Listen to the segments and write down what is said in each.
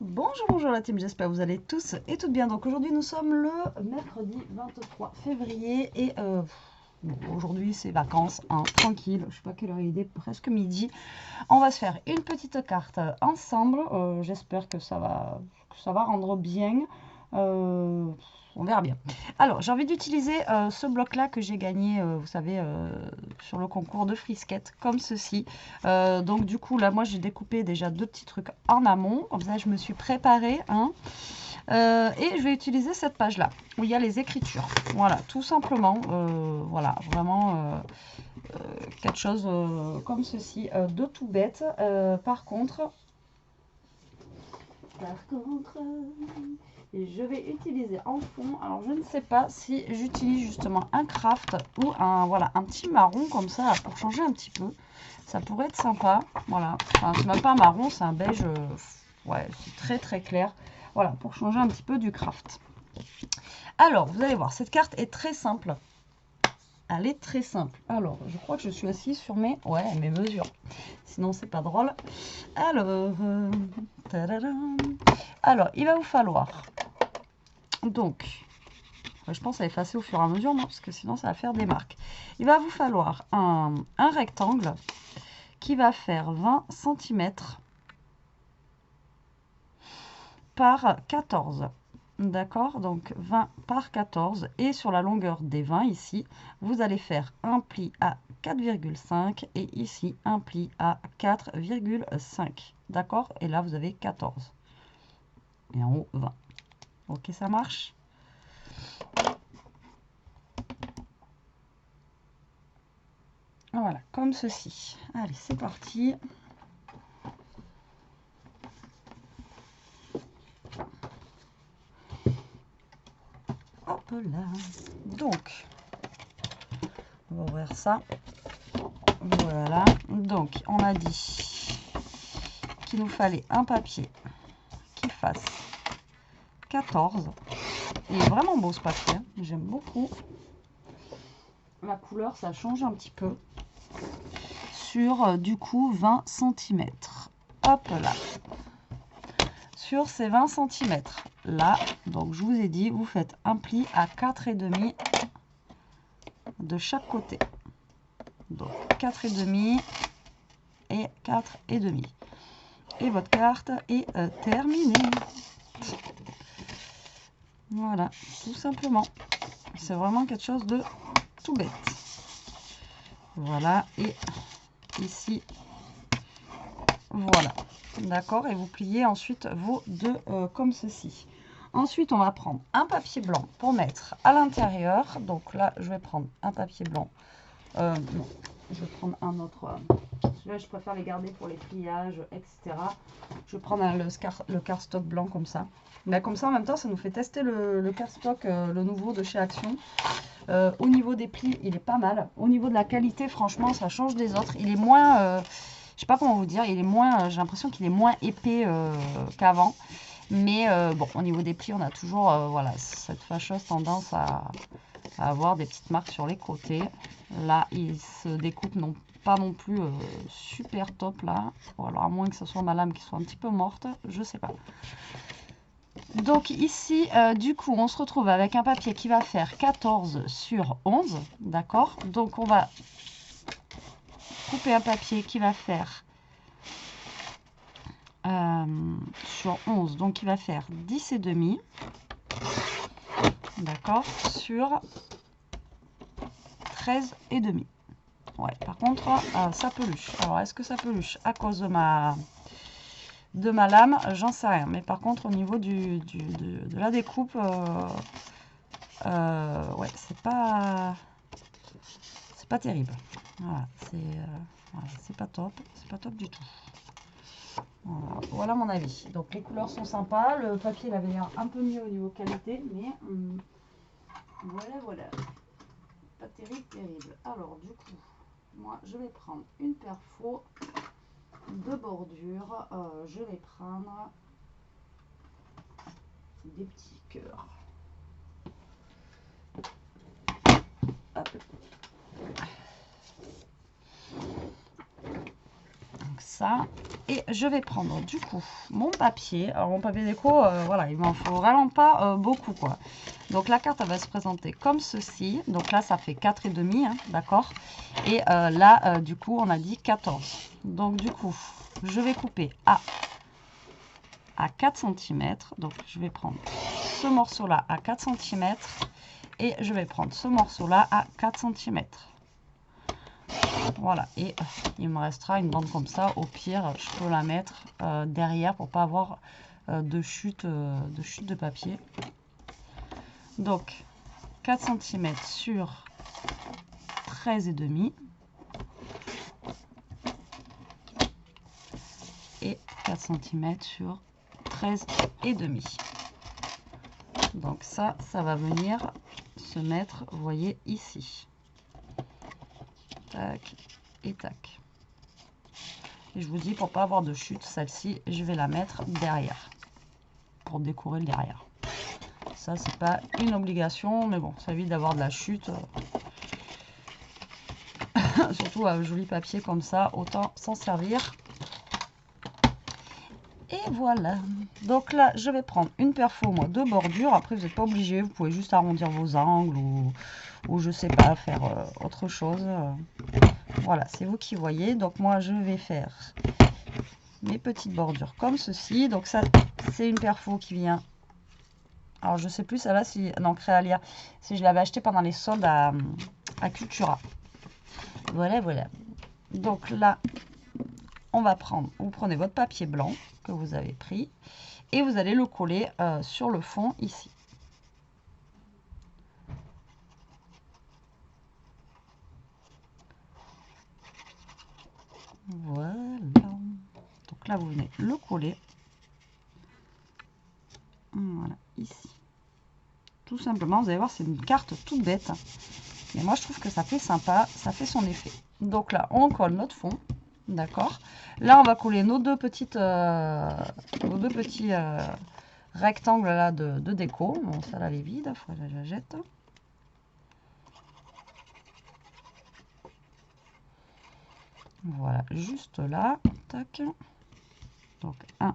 Bonjour, bonjour la team, j'espère que vous allez tous et toutes bien. Donc aujourd'hui nous sommes le mercredi 23 février et bon, aujourd'hui c'est vacances, hein, tranquille, je sais pas quelle heure il est, presque midi. On va se faire une petite carte ensemble, j'espère que ça va rendre bien. On verra bien. Alors, j'ai envie d'utiliser ce bloc-là que j'ai gagné, vous savez, sur le concours de frisquettes, comme ceci. Donc, du coup, là, moi, j'ai découpé déjà deux petits trucs en amont. Comme ça, je me suis préparée. Hein. Et je vais utiliser cette page-là, où il y a les écritures. Voilà, tout simplement. Voilà, vraiment quelque chose comme ceci, de tout bête. Par contre, je vais utiliser en fond, alors je ne sais pas si j'utilise justement un craft ou voilà, un petit marron comme ça pour changer un petit peu. Ça pourrait être sympa. Voilà, enfin, c'est même pas un marron, c'est un beige. Ouais, c'est très très clair. Voilà, pour changer un petit peu du craft. Alors, vous allez voir, cette carte est très simple. Elle est très simple. Alors, je crois que je suis assise sur mes mesures. Sinon, c'est pas drôle. Alors, il va vous falloir. Donc, je pense à effacer au fur et à mesure, non, parce que sinon, ça va faire des marques. Il va vous falloir un rectangle qui va faire 20 cm par 14. D'accord, donc 20 par 14, et sur la longueur des 20 ici, vous allez faire un pli à 4,5 et ici un pli à 4,5. D'accord, et là vous avez 14 et en haut 20. Ok, ça marche. Voilà, comme ceci. Allez, c'est parti. Hop là. Donc, on va ouvrir ça. Voilà. Donc, on a dit qu'il nous fallait un papier qui fasse 14. Il est vraiment beau ce papier. J'aime beaucoup. La couleur, ça change un petit peu. Sur, du coup, 20 cm. Hop là. Sur ces 20 cm là, donc je vous ai dit, vous faites un pli à 4,5 de chaque côté. Donc 4,5 et 4,5. Et votre carte est terminée. Voilà, tout simplement. C'est vraiment quelque chose de tout bête. Voilà, et ici, voilà. D'accord, et vous pliez ensuite vos deux comme ceci. Ensuite, on va prendre un papier blanc pour mettre à l'intérieur. Donc là, je vais prendre un papier blanc. Non, je vais prendre un autre. Celui-là, je préfère les garder pour les pliages, etc. Je vais prendre le cardstock blanc comme ça. Là, comme ça, en même temps, ça nous fait tester le cardstock, le nouveau de chez Action. Au niveau des plis, il est pas mal. Au niveau de la qualité, franchement, ça change des autres. Il est moins... je sais pas comment vous dire, il est moins, j'ai l'impression qu'il est moins épais qu'avant. Mais bon, au niveau des plis, on a toujours voilà, cette fâcheuse tendance à avoir des petites marques sur les côtés. Là, il se découpe pas non plus super top là. Bon, alors à moins que ce soit ma lame qui soit un petit peu morte, je sais pas. Donc ici, du coup, on se retrouve avec un papier qui va faire 14 sur 11. D'accord? Donc on va couper un papier qui va faire sur 11, donc il va faire 10 et demi. D'accord? Sur 13 et demi. Ouais, par contre, ça peluche. Alors, est-ce que ça peluche à cause de ma lame? J'en sais rien. Mais par contre, au niveau de la découpe, ouais, c'est pas terrible. Voilà, c'est pas top. C'est pas top du tout. Voilà mon avis. Donc les couleurs sont sympas. Le papier il avait l'air un peu mieux au niveau qualité, mais voilà. Pas terrible. Alors du coup, moi je vais prendre une perfo de bordure. Je vais prendre des petits cœurs. Hop. Donc ça. Et je vais prendre du coup mon papier. Alors mon papier déco, voilà, il m'en faut vraiment pas beaucoup quoi. Donc la carte elle va se présenter comme ceci. Donc là ça fait 4,5, hein, d'accord. Et là du coup on a dit 14. Donc du coup je vais couper à 4 cm. Donc je vais prendre ce morceau là à 4 cm. Et je vais prendre ce morceau là à 4 cm. Voilà, et il me restera une bande comme ça. Au pire, je peux la mettre derrière pour pas avoir de chute de papier. Donc 4 cm sur 13,5 et 4 cm sur 13,5. Donc ça va venir se mettre, vous voyez, ici. Tac et tac. Et je vous dis, pour pas avoir de chute, celle-ci, je vais la mettre derrière. Pour décorer le derrière. Ça, c'est pas une obligation, mais bon, ça évite d'avoir de la chute. Surtout un joli papier comme ça, autant s'en servir. Et voilà. Donc là, je vais prendre une perfo, moi, de bordure. Après, vous n'êtes pas obligé, vous pouvez juste arrondir vos angles ou je sais pas, faire autre chose. Voilà, c'est vous qui voyez. Donc moi, je vais faire mes petites bordures comme ceci. Donc ça, c'est une perfo qui vient. Alors je sais plus celle-là si non Créalia, si je l'avais acheté pendant les soldes à Cultura. Voilà, voilà. Donc là, on va prendre, vous prenez votre papier blanc que vous avez pris et vous allez le coller sur le fond ici. Voilà. Donc là, vous venez le coller. Voilà, ici. Tout simplement, vous allez voir, c'est une carte toute bête. Mais moi, je trouve que ça fait sympa, ça fait son effet. Donc là, on colle notre fond. D'accord. Là, on va coller nos deux petits rectangles là de déco. Bon, ça là, elle est vide, il faudrait que je la jette. Voilà, juste là. Tac. Donc, un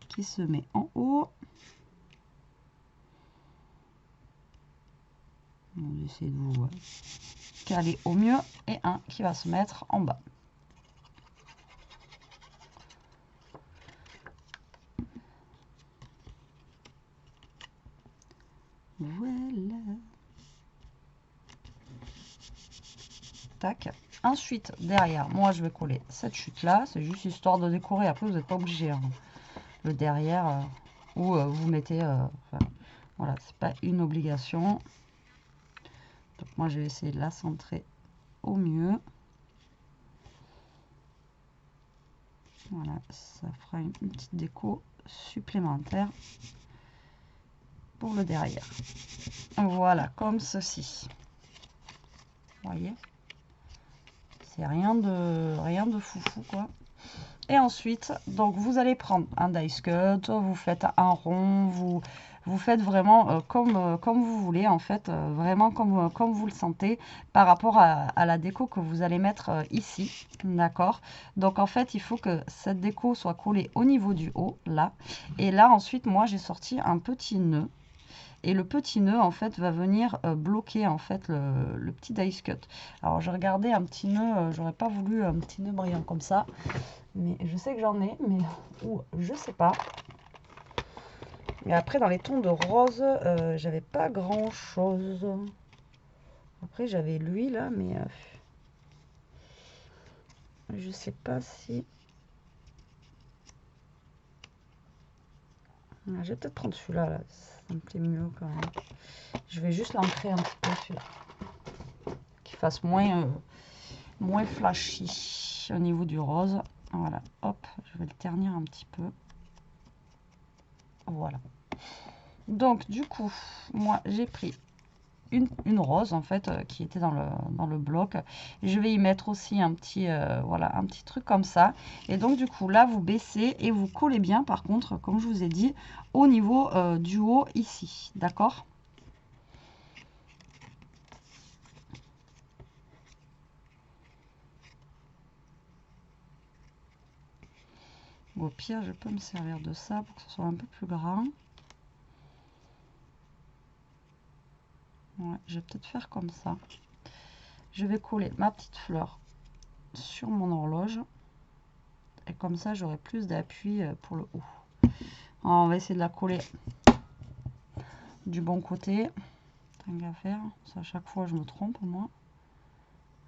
qui se met en haut. On va essayer de vous caler au mieux. Et un qui va se mettre en bas. Voilà. Tac. Ensuite, derrière, moi, je vais coller cette chute-là. C'est juste histoire de décorer. Après, vous n'êtes pas obligé. Hein. Le derrière, ou vous mettez... enfin, voilà, c'est pas une obligation. Donc, moi, je vais essayer de la centrer au mieux. Voilà, ça fera une petite déco supplémentaire pour le derrière. Voilà, comme ceci. Vous voyez, c'est rien de foufou quoi. Et ensuite, donc vous allez prendre un dice cut, vous faites un rond, vous faites vraiment comme vous voulez en fait, vraiment comme vous le sentez par rapport à la déco que vous allez mettre ici, d'accord. Donc en fait, il faut que cette déco soit collée au niveau du haut, là. Et là, ensuite, moi, j'ai sorti un petit nœud. Et le petit nœud, en fait, va venir bloquer, en fait, le petit dice cut. Alors, j'ai regardé un petit nœud, j'aurais pas voulu un petit nœud brillant comme ça. Mais je sais que j'en ai, mais je sais pas. Et après, dans les tons de rose, j'avais pas grand chose. Après, j'avais lui là, mais je sais pas si. Je vais peut-être prendre celui-là, là. Ça me plaît mieux quand même. Je vais juste l'ancrer un petit peu celui-là. Qu'il fasse moins flashy au niveau du rose. Voilà, hop, je vais le ternir un petit peu. Voilà. Donc, du coup, moi, j'ai pris une rose, en fait, qui était dans le bloc. Je vais y mettre aussi un petit, voilà, un petit truc comme ça. Et donc, du coup, là, vous baissez et vous collez bien, par contre, comme je vous ai dit, au niveau du haut, ici. D'accord ? Au pire, je peux me servir de ça pour que ce soit un peu plus grand. Ouais, je vais peut-être faire comme ça. Je vais coller ma petite fleur sur mon horloge. Et comme ça, j'aurai plus d'appui pour le haut. Alors, on va essayer de la coller du bon côté. Tant qu'à faire. Ça, à chaque fois, je me trompe, moi.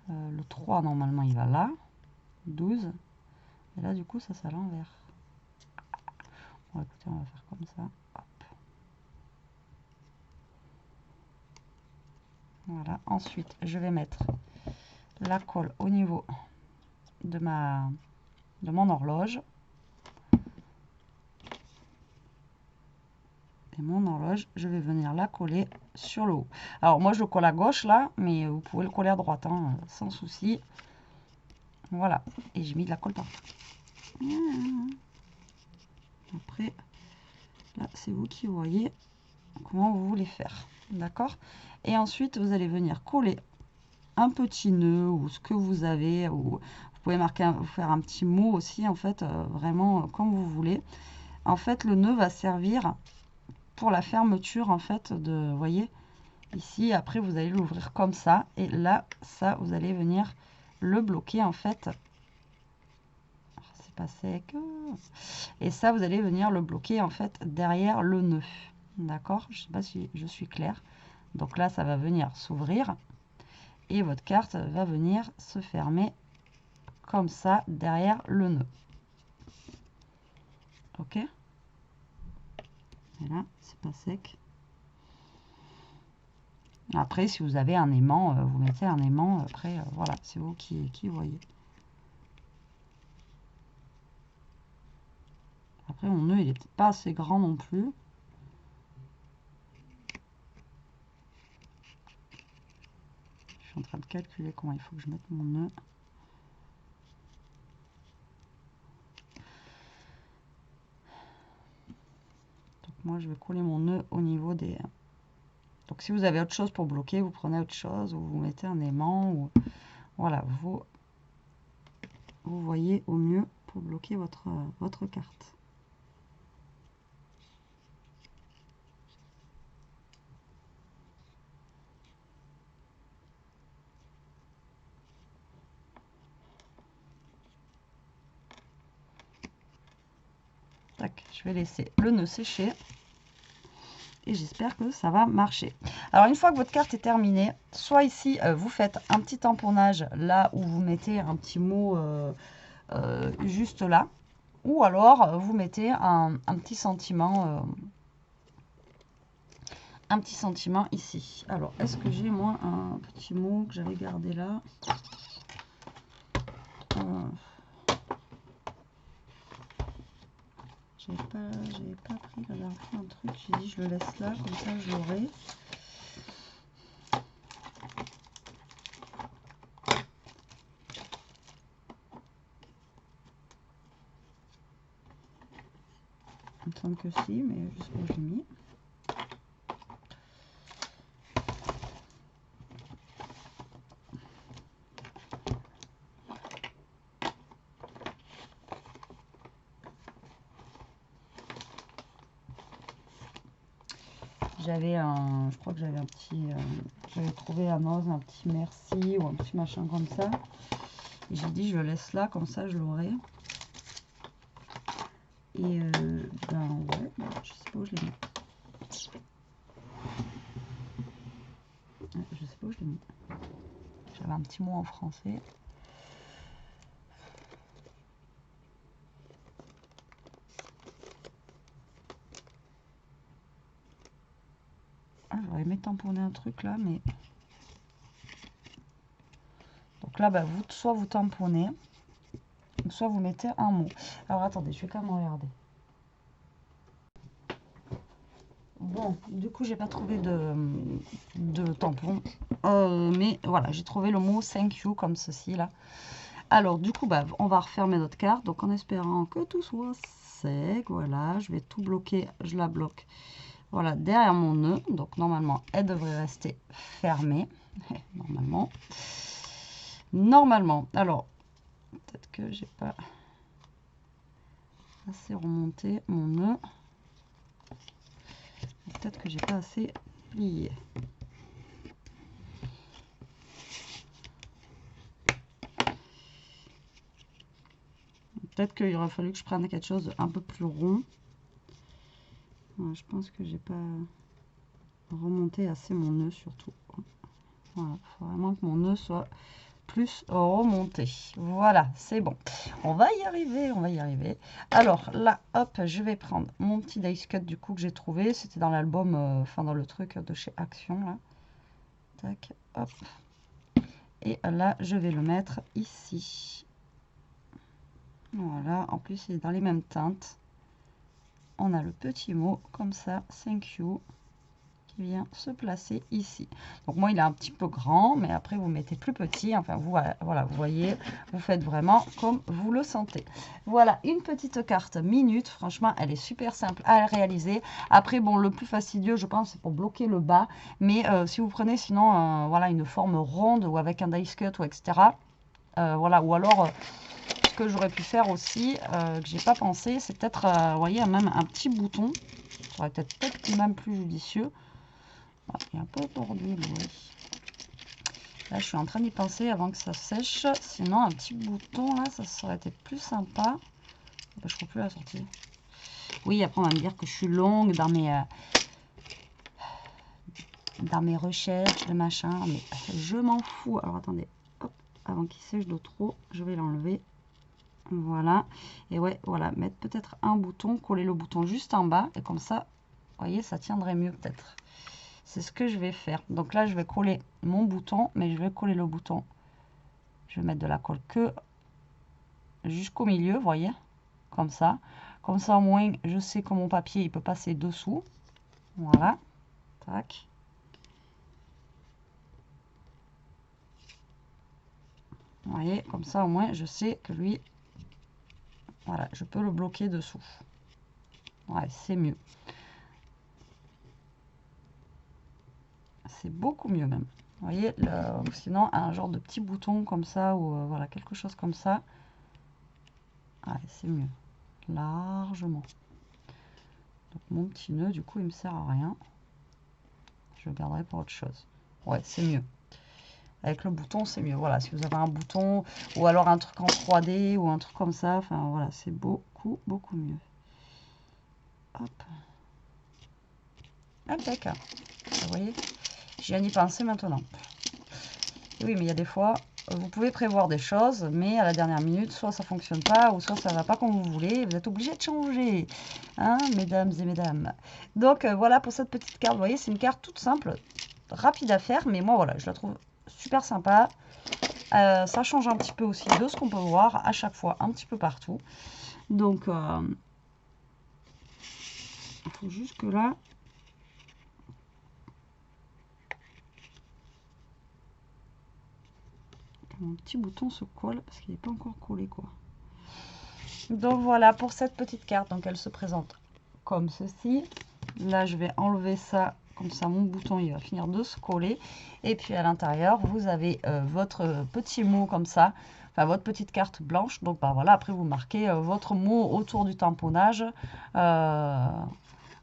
Le 3, normalement, il va là. 12. Et là, du coup, ça, c'est à l'envers. Bon, écoutez, on va faire comme ça. Hop. Voilà. Ensuite, je vais mettre la colle au niveau de mon horloge. Et mon horloge, je vais venir la coller sur le haut. Alors, moi, je le colle à gauche, là, mais vous pouvez le coller à droite, hein, sans souci. Voilà. Et j'ai mis de la colle partout. Après, là, c'est vous qui voyez comment vous voulez faire. D'accord? Et ensuite, vous allez venir coller un petit nœud ou ce que vous avez. Ou vous pouvez faire un petit mot aussi, en fait, vraiment comme vous voulez. En fait, le nœud va servir pour la fermeture, en fait, vous voyez, ici. Après, vous allez l'ouvrir comme ça. Et là, ça, vous allez venir le bloquer, en fait. C'est pas sec. Et ça, vous allez venir le bloquer, en fait, derrière le nœud. D'accord? Je sais pas si je suis claire. Donc là, ça va venir s'ouvrir. Et votre carte va venir se fermer comme ça derrière le nœud. Ok? Et là, c'est pas sec. Après, si vous avez un aimant, vous mettez un aimant. Après, voilà, c'est vous qui voyez. Après, mon nœud, il est peut-être pas assez grand non plus. Je suis en train de calculer comment il faut que je mette mon nœud. Donc moi, je vais coller mon nœud au niveau des... Donc si vous avez autre chose pour bloquer, vous prenez autre chose ou vous mettez un aimant. Ou... Voilà, vous voyez au mieux pour bloquer votre carte. Tac, je vais laisser le nœud sécher. Et j'espère que ça va marcher. Alors, une fois que votre carte est terminée, soit ici, vous faites un petit tamponnage là où vous mettez un petit mot juste là. Ou alors, vous mettez un petit sentiment ici. Alors, est-ce que j'ai, moi, un petit mot que j'avais gardé là J'avais pas pris la dernière fois un truc. J'ai dit, je le laisse là, comme ça, je l'aurai. Il me semble que si, mais je sais pas où je l'ai mis. Je crois que j'avais un petit, j'avais trouvé à Moz un petit merci ou un petit machin comme ça. Et j'ai dit, je le laisse là, comme ça, je l'aurai. Et ben ouais, je sais pas où je l'ai mis. Ouais, je sais pas où je l'ai mis. J'avais un petit mot en français. Ah, j'aurais aimé tamponner un truc là, mais... Donc là, bah, soit vous tamponnez, soit vous mettez un mot. Alors attendez, je vais quand même regarder. Bon, du coup, j'ai pas trouvé de tampon. Mais voilà, j'ai trouvé le mot thank you comme ceci là. Alors, du coup, bah, on va refermer notre carte. Donc, en espérant que tout soit sec. Voilà, je vais tout bloquer. Je la bloque. Voilà, derrière mon nœud. Donc, normalement, elle devrait rester fermée. Normalement. Normalement. Alors, peut-être que j'ai pas... assez remonté mon nœud. Peut-être que j'ai pas assez plié. Peut-être qu'il aurait fallu que je prenne quelque chose un peu plus rond. Ouais, je pense que j'ai pas remonté assez mon nœud surtout. Voilà, il faut vraiment que mon nœud soit plus remonté. Voilà, c'est bon. On va y arriver, on va y arriver. Alors là, hop, je vais prendre mon petit dice cut du coup que j'ai trouvé. C'était dans l'album, enfin dans le truc de chez Action là. Tac, hop. Et là, je vais le mettre ici. Voilà, en plus il est dans les mêmes teintes. On a le petit mot comme ça, thank you, qui vient se placer ici. Donc moi il est un petit peu grand, mais après vous mettez plus petit, enfin vous, voilà, vous voyez, vous faites vraiment comme vous le sentez. Voilà une petite carte minute, franchement elle est super simple à réaliser. Après bon, le plus fastidieux je pense c'est pour bloquer le bas, mais si vous prenez sinon voilà une forme ronde ou avec un dice cut ou etc. Voilà, ou alors ce que j'aurais pu faire aussi, que j'ai pas pensé, c'est peut-être, vous voyez, même un petit bouton. Ça aurait peut-être même plus judicieux. Ah, il est un peu tordu, oui. Là, je suis en train d'y penser avant que ça sèche. Sinon, un petit bouton, là, ça serait été plus sympa. Je ne trouve plus la sortie. Oui, après, on va me dire que je suis longue dans mes recherches, de machin. Mais je m'en fous. Alors, attendez. Hop, avant qu'il sèche de trop, je vais l'enlever. Voilà, et ouais, voilà, mettre peut-être un bouton, coller le bouton juste en bas, et comme ça, vous voyez, ça tiendrait mieux peut-être. C'est ce que je vais faire. Donc là, je vais coller mon bouton, mais je vais coller le bouton. Je vais mettre de la colle que jusqu'au milieu, vous voyez, comme ça. Comme ça, au moins, je sais que mon papier, il peut passer dessous. Voilà, tac. Vous voyez, comme ça, au moins, je sais que lui, voilà, je peux le bloquer dessous. Ouais, c'est mieux. C'est beaucoup mieux même. Vous voyez, sinon un genre de petit bouton comme ça, ou voilà, quelque chose comme ça. Ouais, c'est mieux. Largement. Donc mon petit nœud, du coup, il me sert à rien. Je le garderai pour autre chose. Ouais, c'est mieux. Avec le bouton, c'est mieux. Voilà, si vous avez un bouton, ou alors un truc en 3D, ou un truc comme ça, enfin voilà, c'est beaucoup, beaucoup mieux. Hop. Impec. Vous voyez, j'y viens d'y penser maintenant. Et oui, mais il y a des fois, vous pouvez prévoir des choses, mais à la dernière minute, soit ça fonctionne pas, ou soit ça va pas comme vous voulez. Vous êtes obligé de changer, hein, mesdames et mesdames. Donc voilà pour cette petite carte. Vous voyez, c'est une carte toute simple, rapide à faire, mais moi voilà, je la trouve super sympa. Ça change un petit peu aussi de ce qu'on peut voir à chaque fois, un petit peu partout. Donc, il faut juste que là, mon petit bouton se colle parce qu'il n'est pas encore collé, quoi. Donc voilà pour cette petite carte. Donc elle se présente comme ceci. Là, je vais enlever ça. Comme ça, mon bouton, il va finir de se coller. Et puis, à l'intérieur, vous avez votre petit mot comme ça. Enfin, votre petite carte blanche. Donc, bah, voilà, après, vous marquez votre mot autour du tamponnage.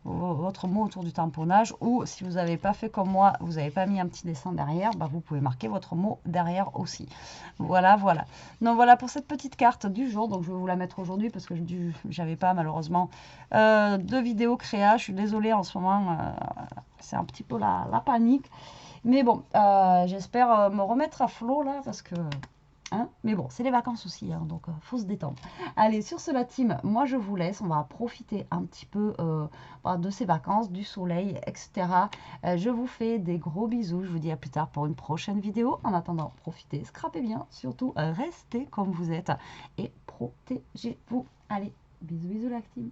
Votre mot autour du tamponnage, ou si vous n'avez pas fait comme moi, vous n'avez pas mis un petit dessin derrière, bah vous pouvez marquer votre mot derrière aussi. Voilà, voilà. Donc voilà pour cette petite carte du jour. Donc je vais vous la mettre aujourd'hui parce que j'avais pas malheureusement de vidéo créa. Je suis désolée en ce moment, c'est un petit peu la panique. Mais bon, j'espère me remettre à flot là parce que... Hein, mais bon, c'est les vacances aussi, hein, donc faut se détendre. Allez, sur ce, la team, moi je vous laisse. On va profiter un petit peu de ces vacances, du soleil, etc. Je vous fais des gros bisous. Je vous dis à plus tard pour une prochaine vidéo. En attendant, profitez, scrapez bien. Surtout, restez comme vous êtes et protégez-vous. Allez, bisous, bisous la team.